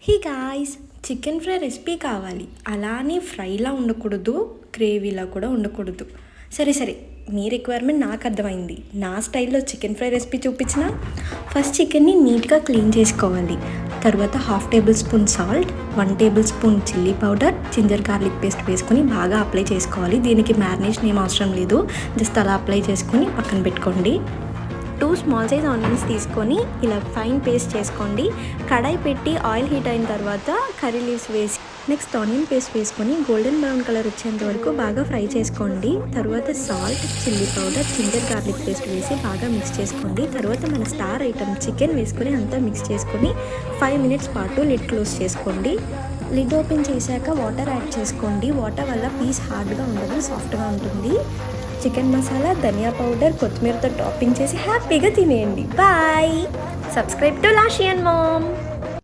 Hey guys, chicken fry recipe కావాలి. అలానే ఫ్రైలా ఉండకూడదు, గ్రేవీలా కూడా ఉండకూడదు. సరే సరే, మీ రిక్వైర్మెంట్ నాకు అర్థమైంది. నా స్టైల్లో చికెన్ ఫ్రై రెసిపీ చూపించిన. ఫస్ట్ చికెన్ని నీట్గా క్లీన్ చేసుకోవాలి. తర్వాత 1/2 tablespoon salt, 1 tablespoon chilli powder, ginger garlic paste వేసుకొని బాగా అప్లై చేసుకోవాలి. దీనికి మ్యారినేషన్ ఏం అవసరం లేదు, జస్ట్ అలా అప్లై చేసుకొని పక్కన పెట్టుకోండి. 2 స్మాల్ సైజ్ ఆనియన్స్ తీసుకొని ఇలా ఫైన్ పేస్ట్ చేసుకోండి. కడాయి పెట్టి ఆయిల్ హీట్ అయిన తర్వాత కర్రీ లీవ్స్ వేసి నెక్స్ట్ ఆనియన్ పేస్ట్ వేసుకొని గోల్డెన్ బ్రౌన్ కలర్ వచ్చేంత వరకు బాగా ఫ్రై చేసుకోండి. తర్వాత salt, chilli powder, ginger garlic paste వేసి బాగా మిక్స్ చేసుకోండి. తర్వాత మన స్టార్ ఐటమ్ చికెన్ వేసుకొని అంతా మిక్స్ చేసుకొని 5 మినిట్స్ పాటు లిడ్ క్లోజ్ చేసుకోండి. లిడ్ ఓపెన్ చేశాక వాటర్ యాడ్ చేసుకోండి. వాటర్ వల్ల పీస్ హార్డ్గా ఉండదు, సాఫ్ట్గా ఉంటుంది. చికెన్ మసాలా, ధనియా పౌడర్, కొత్తిమీరతో టాపింగ్ చేసి హ్యాపీగా తినేయండి. బాయ్. సబ్స్క్రైబ్ టు లాషియన్ మామ్.